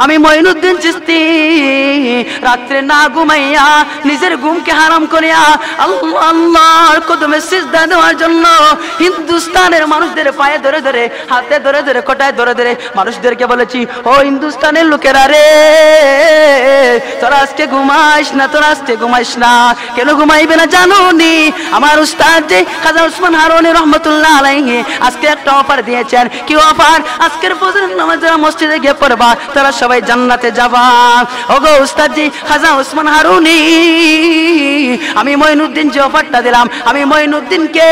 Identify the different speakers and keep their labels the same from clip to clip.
Speaker 1: আমি মঈনুদ্দিন চিশতি রাত্রে না ঘুমাইয়া নিজের ঘুমকে হারাম করিয়া আল্লাহর কদমে সিজদা দেওয়ার জন্য হিন্দুস্তানের মানুষদের পায়ে ধরে ধরে, হাতে ধরে ধরে, কোটায় ধরে ধরে মানুষদেরকে বলেছি, ও হিন্দুস্তানের লোকেরা রে, তোরা আজকে ঘুমাইস না, তোরা আজকে ঘুমাইস না। কেন ঘুমাইবে না জানো নি? আমার উস্তাদ যে খাজা ওসমান হারুনি রহমতুল্লাহ আলাইহি আজকে একটা অফার দিয়েছেন। কি অফার? আজকের ফজরের নামাজ যারা মসজিদে গিয়ে পড়বা তারা সবাই জান্নাতে যাবা। ওগো উস্তাদ জি খাজা ওসমান হারুনি, আমি মঈনুদ্দিন যে অফারটা দিলাম, আমি মঈনুদ্দিনকে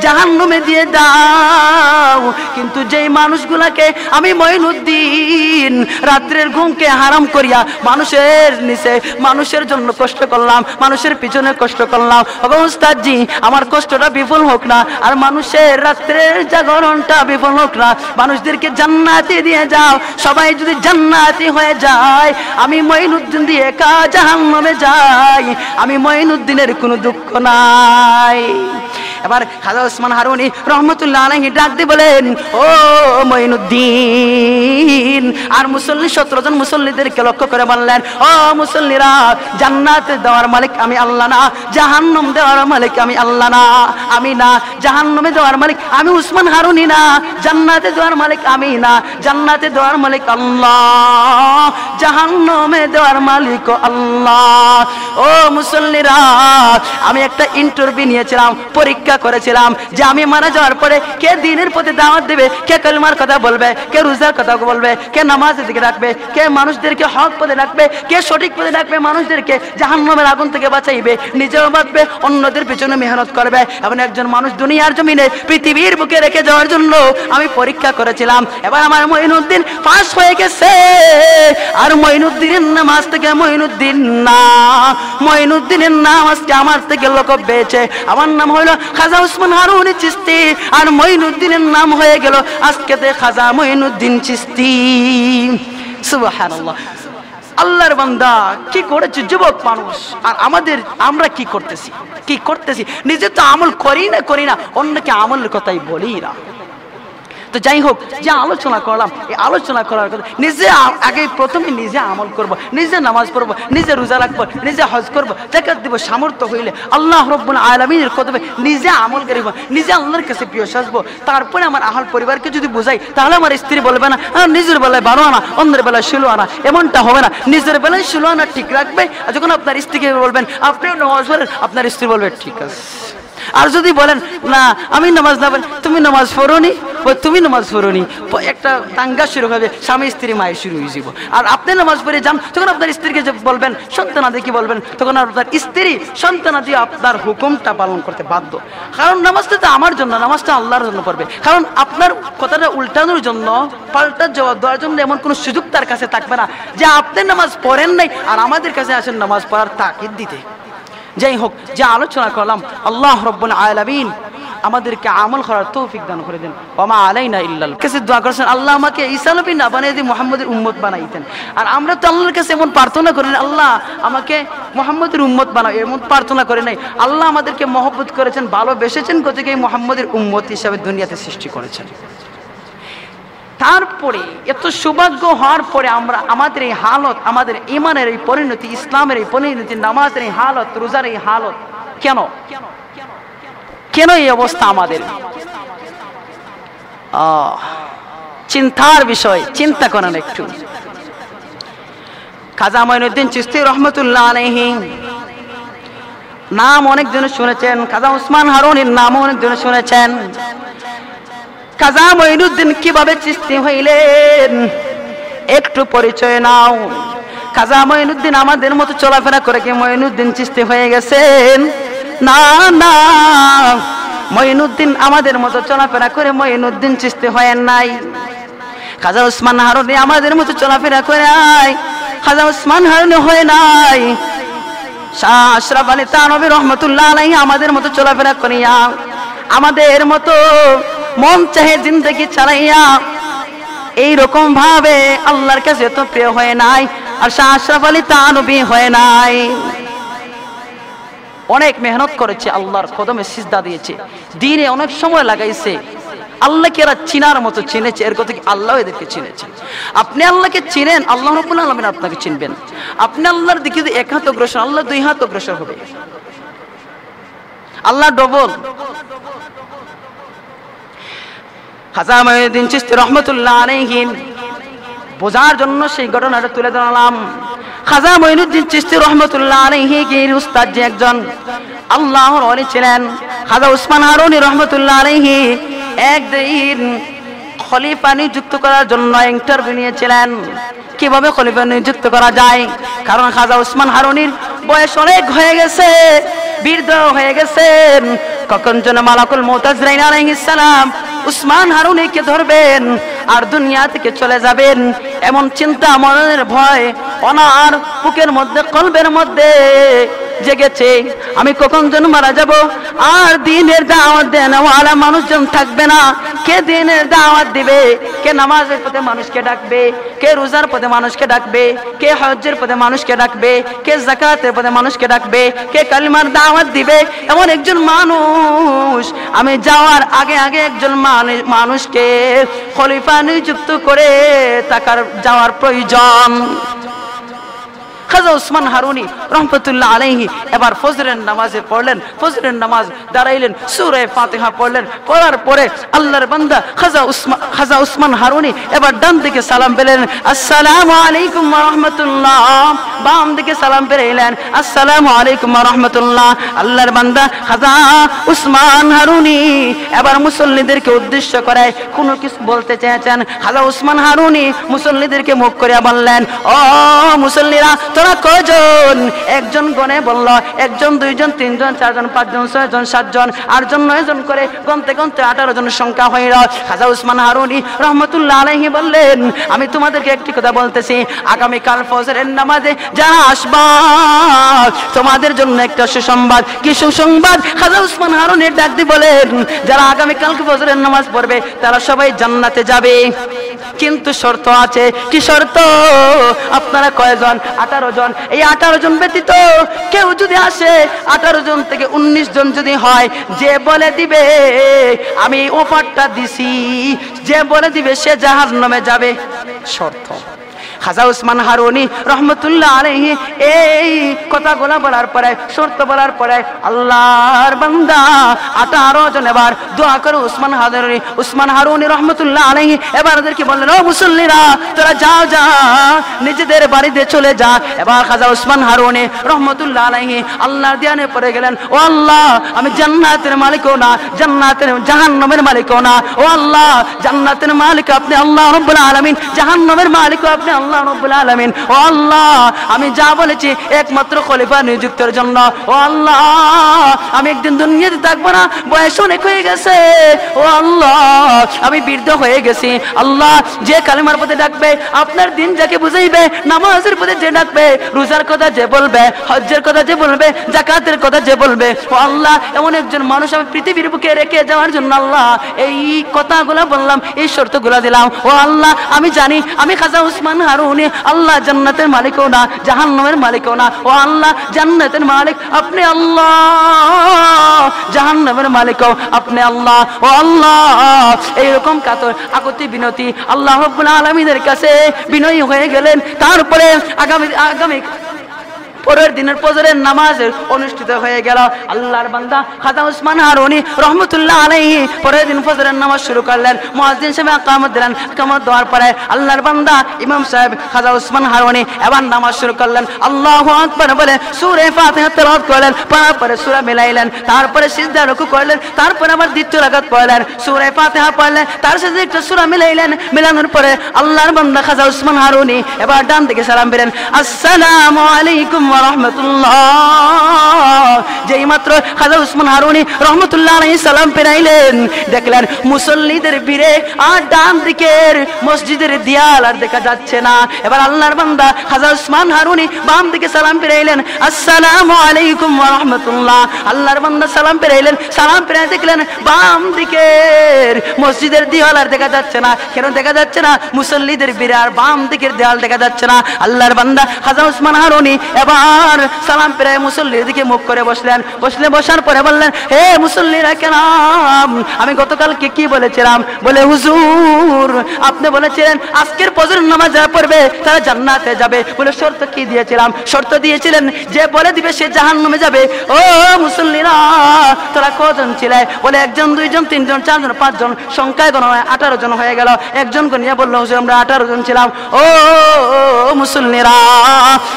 Speaker 1: জাহান্নামে দিয়ে দাও, কিন্তু যেই মানুষগুলাকে আমি মঈনুদ্দিন রাত্রের ঘুমকে হারাম করিয়া মানুষের নিচে, মানুষের জন্য কষ্ট করলাম, মানুষের পিছনে কষ্ট করলাম, ওগো উস্তাদ জি আমার কষ্টটা বিফল হোক না, আর মানুষের রাত্রের জাগরণটা বিফল হোক না, মানুষদেরকে জান্নাতে দিয়ে যাও। সবাই যদি জান্নাতি হয়ে যায়, আমি মঈনুদ্দিন দিয়ে একা জাহান্নামে যাই, আমি মঈনুদ্দিনের কোনো দুঃখ নাই। এবার খাজা ওসমান হারুনি রহমতুল্লাহ আলাইহি ডাক দিয়ে বলেন, ও মঈনুদ্দিন, আর মুসল্লি 17 জন মুসল্লিদেরকে লক্ষ্য করে বললেন, ও মুসল্লিরা, জান্নাত দেওয়ার মালিক আমি আল্লাহ না, জাহান্নাম দেওয়ার মালিক আমি আল্লাহ না, আমি না, জাহান্নামে দেওয়ার মালিক আমি ওসমান হারুনি না, জান্নাতে দেওয়ার মালিক আমি না, জান্নাতে দেওয়ার মালিক আল্লাহ, জাহান্নামে দেওয়ার মালিক আল্লাহ। ও মুসল্লিরা, আমি একটা ইন্টারভিউ নিয়েছিলাম, পরীক্ষা করেছিলাম যে আমি মারা যাওয়ার পরে কে দ্বীনের পথে দাওয়াত দেবে, কে কালিমার কথা বলবে, কে রোজার কথা বলবে, কে নামাজের দিকে রাখবে, কে মানুষদেরকে হক পথে রাখবে, কে সঠিক পথে রাখবে, মানুষদেরকে জাহান্নামের আগুন থেকে বাঁচাইবে, নিজেও বাঁচবে, অন্যদের পিছনে মেহনত করবে। এমন একজন মানুষ দুনিয়ার জমিনে পৃথিবীর বুকে রেখে যাওয়ার জন্য আমি পরীক্ষা করেছিলাম। এবার আমার মঈনুদ্দিন পাস হয়ে গেছে, আর মঈনুদ্দিনের নামাজ থেকে মঈনুদ্দিন না, মঈনুদ্দিনের নাম আজকে আমার থেকে লকব পেয়েছে। আমার নাম হলো খাজা ওসমান হারুনি চিশতি, আর মঈনুদ্দিনের নাম হয়ে গেল আজকে খাজা মঈনুদ্দিন চিশতি। সুবহানাল্লাহ। আল্লাহর বান্দা কি করেছে যুবক মানুষ, আর আমরা কি করতেছি? নিজে তো আমল করি না, অন্যকে আমলের কথাই বলি না। তো যাই হোক, যে আলোচনা করলাম, এই আলোচনা করার কথা, নিজে আগে প্রথমে নিজে আমল করব, নিজে নামাজ পড়ব, নিজে রোজা রাখবো, নিজে হজ করব, যাকাত দিব, সামর্থ্য হইলে আল্লাহ রাব্বুল আলামিনের কদমে নিজে আমল করিব, নিজে আল্লাহর কাছে প্রিয় সাজবো। তারপরে আমার আহল পরিবারকে যদি বুঝাই, তাহলে আমার স্ত্রী বলবে না নিজের বেলায় 12 আনা, অন্যের বেলায় 16 আনা, এমনটা হবে না। নিজের বেলায় 16 আনা ঠিক রাখবে, আর যখন আপনার স্ত্রীকে বলবেন আপনিও নামাজ পড়েন, আপনার স্ত্রী বলবে ঠিক আছে। আর যদি বলেন না আমি নামাজ না পড়ি, তুমি নামাজ পড়োনি, তুমি নামাজ পড়োনি, একটা দাঙ্গা শুরু হবে, স্বামী স্ত্রী মায়ের শুরু হয়ে যাব। আর আপনি নামাজ পড়ে যান, তখন আপনার স্ত্রীকে যে বলবেন, সন্তানাদি কি বলবেন, তখন আপনার স্ত্রী সন্তানাদি আপনার হুকুমটা পালন করতে বাধ্য। কারণ নামাজটা তো আমার জন্য, নামাজটা আল্লাহর জন্য পড়বে। কারণ আপনার কথাটা উল্টানোর জন্য, পাল্টার জবাব দেওয়ার জন্য এমন কোনো সুযোগ তার কাছে থাকবে না যে আপনি নামাজ পড়েন নাই আর আমাদের কাছে আসেন নামাজ পড়ার তাকিদ দিতে। যাই হোক, যে আলোচনা করলাম, আল্লাহ রাব্বুল আলামিন আমাদেরকে আমল করার তৌফিক দান করে দেন। ওমা আলাইনা ইল্লাল কাছে দোয়া করেছেন, আল্লাহ আমাকে ঈসা নবী না বানিয়ে দিয়ে মুহাম্মদের উম্মত বানাইতেন। আর আমরা তো আল্লাহর কাছে এমন প্রার্থনা করি না, আল্লাহ আমাকে মুহাম্মদের উম্মত বানাও, এমন প্রার্থনা করে নাই। আল্লাহ আমাদেরকে মহব্বত করেছেন, ভালোবেসেছেন, কোথেকে মুহাম্মদের উম্মত হিসাবে দুনিয়াতে সৃষ্টি করেছেন। তারপরে এত সৌভাগ্য হওয়ার পরে আমরা আমাদের এই হালত, আমাদের ইমানের এই পরিণতি, ইসলামের এই পরিণতি, নামাজের এই হালত, রোজার এই হালত, কেন এই অবস্থা আমাদের? চিন্তার বিষয়, চিন্তা করেন একটু। খাজা মঈনুদ্দিন চিশতি রহমতুল্লাহ আলাইহি নাম অনেক জন শুনেছেন, খাজা ওসমান হারুনির নাম অনেক জন শুনেছেন। খাজা মঈনুদ্দিন কিভাবে চিশতি হইলেন একটু পরিচয় নাও। খাজা মঈনুদ্দিন আমাদের মতো চলাফেরা করে কি মঈনুদ্দিন চিশতি হয়ে গেছেন? না না, মঈনুদ্দিন আমাদের মতো চলাফেরা করে মঈনুদ্দিন চিশতি হয় নাই। খাজা ওসমান হারুনি আমাদের মতো চলাফেরা করে খাজা ওসমান হারুনি হয় নাই। শাহ আশরাফ আলী থানভী রহমতুল্লাহ আলাইহি আমাদের মতো চলাফেরা করিয়া, আমাদের মতো মন চাহে জিন্দগি চালাইয়া এইরকম ভাবে আল্লাহর কাছে তো প্রিয় হয় নাই। আর শাহ আশরাফ আলী থানভী হয় নাই। অনেক মেহনত করেছে, আল্লাহর কদমে সিজদা দিয়েছে, দিনে অনেক সময় লাগাইছে। আল্লাহকে এরা চিনার মতো চিনেছে, এর কথা কি আল্লাহ এদেরকে চিনেছেন। আপনি আল্লাহকে চিনেন, আল্লাহ রাব্বুল আলামিন আপনাকে চিনবেন। আপনি আল্লাহর দিকে যদি এক হাত অগ্রসর, আল্লাহ দুই হাত অগ্রসর হবে। আল্লাহ ডবল। খাজা মঈনুদ্দিন চিশতি রহমাতুল্লাহ আলাইহি বোঝার জন্য সেই ঘটনাটা তুলে ধরলাম। খাজা মঈনুদ্দিন চিশতি রহমাতুল্লাহ আলাইহি এর উস্তাদ যে একজন আল্লাহর ওলি ছিলেন, খাজা উসমান হারুনি রহমাতুল্লাহ আলাইহি একদিন খলিফা নিযুক্ত করার জন্য ইন্টারভিউ নিয়েছিলেন, কিভাবে খলিফা নিযুক্ত করা যায়। কারণ খাজা উসমান হারুনির বয়স অনেক হয়ে গেছে, বৃদ্ধ হয়ে গেছেন। কখন যেন মালাকুল মউত আজরাইল আলাইহিস সালাম উসমান হারুনিকে ধরবেন আর দুনিয়া থেকে চলে যাবেন, এমন চিন্তা মনের ভয় ওনার বুকের মধ্যে, কলবের মধ্যে জেগেছে। আমি কখন যেন মারা যাব, আর দিনের দাওয়াত দেওয়ালা মানুষজন থাকবে না। কে দিনের দাওয়াত দিবে? কে নামাজের পথে মানুষকে ডাকবে? কে রোজার পথে মানুষকে ডাকবে? কে হজ্জের পথে মানুষকে ডাকবে? কে যাকাতের পথে মানুষকে ডাকবে? কে কালিমার দাওয়াত দিবে? এমন একজন মানুষ আমি যাওয়ার আগে আগে একজন মানুষকে খলিফা নিযুক্ত করে তাকার যাওয়ার প্রয়োজন। খাজা উসমান হারুনি রহমতুল্লাহ আলাইহি এবার ফজরের নামাজে পড়লেন, ফজরের নামাজ দাঁড়াইলেন, সূরা ফাতিহা পড়লেন, পড়ার পরে আল্লাহর বান্দা খাজা উসমান হারুনি এবার ডান দিকে সালাম পেলেন, আসসালামু আলাইকুম ওয়া রাহমাতুল্লাহ। বাম দিকে সালাম পেলেন, আসসালামু আলাইকুম ওয়া রাহমাতুল্লাহ। আল্লাহর বান্দা খাজা উসমান হারুনি এবার মুসল্লিদেরকে উদ্দেশ্য করে কোনো কিছু বলতে চেয়েছেন। খাজা উসমান হারুনি মুসল্লিদেরকে মুখ করে বললেন, ও মুসল্লিরা তোরা কয়জন? একজন গনে বলল, একজন, দুইজন, তিনজন, চারজন, পাঁচজন, ছয়জন, সাতজন, আটজন, নয়জন করে গনতে গনতে 18 জনের সংখ্যা হইল। খাজা উসমান হারুনি রহমতুল্লাহ আলাইহি বললেন, আমি তোমাদেরকে একটি কথা বলতেছি, আগামীকাল ফজরের নামাজে যারা আসবা তোমাদের জন্য একটা সুসংবাদ। কি সুসংবাদ? খাজা উসমান হারুনি ডাক দিয়ে বলেন, যারা আগামীকালকে ফজরের নামাজ পড়বে তারা সবাই জান্নাতে যাবে, কিন্তু শর্ত আছে। কি শর্ত? আপনারা কয়জন? 18 জন। এই 18 জন ব্যতীত কেউ যদি আসে, 18 জন থেকে 19 জন যদি হয়, যে বলে দিবে আমি অফারটা দিছি, যে বলে দিবে সে জাহান্নামে যাবে। শর্ত। খাজা উসমান হারুনি রহমতুল্লাহ আলাইহি এই কথাগুলো বলার পরে, শর্ত বলার পরে আল্লাহর বান্দা 18 জন এবার দোয়া করে উসমান হারুনি রহমতুল্লাহ আলাইহি এবার ওদেরকে বললেন, ও মুসল্লিরা তোরা যাও, যা নিজেদের বাড়িতে চলে যা। এবার খাজা উসমান হারুনি রহমতুল্লাহ আলাইহি আল্লাহর ধ্যানে পড়ে গেলেন, ও আল্লাহ আমি জান্নাতের মালিকও না, জাহান্নামের মালিকও না। ও আল্লাহ জান্নাতের মালিক আপনি আল্লাহ রাব্বুল আলামিন, জাহান্নামের মালিকও আপনি আল্লাহ রাব্বুল আলামিন। ও আল্লাহ আমি যা বলেছি একমাত্র খলিফা নিযুক্তের জন্য। ও আল্লাহ আমি একদিন দুনিয়াতে থাকবো না, বয়স অনেক হয়ে গেছে। ও আল্লাহ আমি বৃদ্ধ হয়ে গেছি। আল্লাহ যে কালিমার পথে ডাকবে, আপনার দিন যাকে বুঝাইবে, নামাজের পথে যে ডাকবে, রোজার কথা যে বলবে, হজ্জের কথা যে বলবে, যাকাতের কথা যে বলবে, ও আল্লাহ এমন একজন মানুষ আমি পৃথিবীর বুকে রেখে যাওয়ার জন্য আল্লাহ এই কথাগুলো বললাম, এই শর্তগুলো দিলাম। ও আল্লাহ আমি জানি আমি খাজা উসমান হারুনি আল্লাহ জান্নাতের মালিকও না, জাহান্নামের মালিকও না। ও আল্লাহ জান্নাতের মালিক আপনি আল্লাহ, জাহান্নামের মালিকও আপনি আল্লাহ। ও আল্লাহ এইরকম কাতর আকুতি বিনতি আল্লাহ রাব্বুল আলামিনের কাছে বিনয়ী হয়ে গেলেন। তারপরে আগামী পরের দিনের ফজরের নামাজ অনুষ্ঠিত হয়ে গেল। আল্লাহর বান্দা খাজা উসমান হারুনি রহমতুল্লাহ আলাইহি পরের দিন ফজরের নামাজ শুরু করলেন। মুয়াজ্জিন সাহেব ইকামত দিলেন। ইকামত দেওয়ার পরে আল্লাহর বান্দা ইমাম সাহেব খাজা উসমান হারুনি এবার নামাজ শুরু করলেন। আল্লাহু আকবার বলে সূরা ফাতিহা তেলাওয়াত করলেন, তারপরে সূরা মিলাইলেন, তারপরে সিজদা রুকু করলেন, তারপরে আবার দ্বিতীয় রাকাত পড়লেন, সূরা ফাতিহা পড়লেন, তার সাথে একটা সূরা মিলাইলেন। মিলানোর পরে আল্লাহর বান্দা খাজা উসমান হারুনি এবার ডান দিকে সালাম দিলেন, আসসালামু আলাইকুম ওয়া রাহমাতুল্লাহ। যেই মাত্র খাজা উসমান হারুনি রহমতুল্লাহ আলাইহি সালাম ফেরাইলেন, দেখলেন মুসল্লিদের ভিড়ে আর ডান দিকের মসজিদের দেয়াল আর দেখা যাচ্ছে না। এবার আল্লাহর বান্দা খাজা উসমান হারুনি বাম দিকে সালাম ফেরাইলেন, আসসালামু আলাইকুম ওয়া রাহমাতুল্লাহ। আল্লাহর বান্দা সালাম ফেরাইলেন, সালাম ফেরাই দেখলেন বাম দিকের মসজিদের দেয়াল আর দেখা যাচ্ছে না। কেন দেখা যাচ্ছে না? মুসল্লিদের ভিড়ে আর বাম দিকের দেয়াল দেখা যাচ্ছে না। আল্লাহর বান্দা খাজা উসমান হারুনি এবার এবার সালাম ফিরায় মুসল্লির দিকে মুখ করে বসলেন, বসার পরে বললেন, হে মুসল্লিরা কেরাম, আমি গতকালকে কি বলেছিলাম? বলে হুজুর আপনি বলেছিলেন আজকের ফজর নামাজ যারা পড়বে তারা জান্নাতে যাবে। বলে শর্ত কি দিয়েছিলাম? শর্ত দিয়েছিলেন যে বলে দিবে সে জাহান্নামে যাবে। ও মুসল্লিরা তোরা কজন ছিলে? বলে 1 জন 2 জন 3 জন 4 জন 5 জন, সংখ্যায় গণ হয় 18 জন হয়ে গেল। একজনকে নিয়ে বললো হুজুর আমরা 18 জন ছিলাম। ও মুসল্লিরা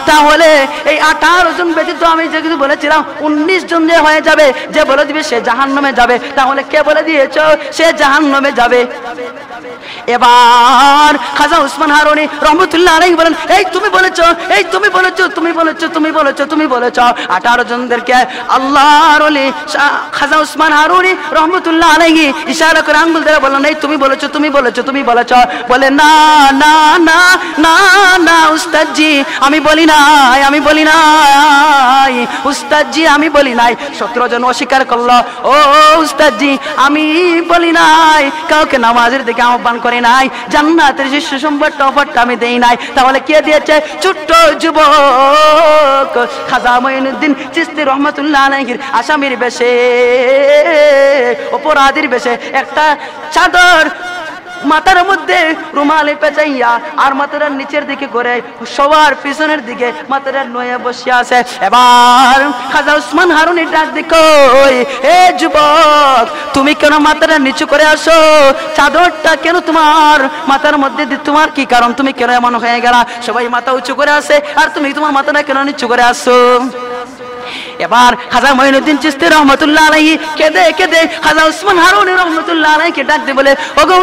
Speaker 1: তাহলে এই 18 জন ব্যতীত আমি যে কিছু বলেছিলাম 19 জন যে হয়ে যাবে, যে বলে দিবে সে জাহান্নামে যাবে। তাহলে কে বলে দিয়েছো সে জাহান্নামে যাবে? এবার খাজা উসমান হারুনি রহমতুল্লাহ আলাইহি বলেন, এই তুমি বলেছো, এই তুমি বলেছো, তুমি বলেছো, তুমি বলেছো, তুমি বলেছো 18 জনদেরকে আল্লাহর ওলি খাজা উসমান হারুনি রহমতুল্লাহ আলাইহি ইশারা করে আঙ্গুল ধরে বললেন, এই তুমি বলেছো, তুমি বলেছো, তুমি বলেছো। বলে না না না না না উস্তাদজি আমি বলি নাই, আমি বলি নাই উস্তাদজি, আমি বলি নাই। 17 জন অস্বীকার করলো, ও উস্তাদজি আমি বলি নাই, কাউকে নামাজের দিকে আহ্বান করি নাই, জান্নাতের শীর্ষ সম্পদটা অফারটা আমি দেই নাই। তাহলে কে দিয়েছে? ছোট্ট যুবক খাজা মঈনুদ্দিন চিশতি রহমাতুল্লাহ আলাইহির আসামির বেশে, অপরাধীর বেশে একটা চাদর মাথার মধ্যে রুমালে পেঁচাইয়া আর মাথার নিচের দিকে করে সবার পিছনের দিকে মাথাটা নয়ে বসে আছে। এবার খাজা উসমান হারুনি ডাক দিকো, হে যুবক তুমি কেন মাথাটা নিচু করে আসো? চাদরটা কেন তোমার মাথার মধ্যে? তোমার কি কারণ? তুমি কেন এমন হয়ে গেলা? সবাই মাথা উঁচু করে আসে আর তুমি তোমার মাথাটা কেন নিচু করে আসো? এবার খাজা মঈনুদ্দিন চিশতি রহমাতুল্লাহ আলাইহি কেঁদে কেঁদে খাজা উসমান হারুনি রহমাতুল্লাহ আলাইহিকে ডাক দিয়ে বলে, ওগো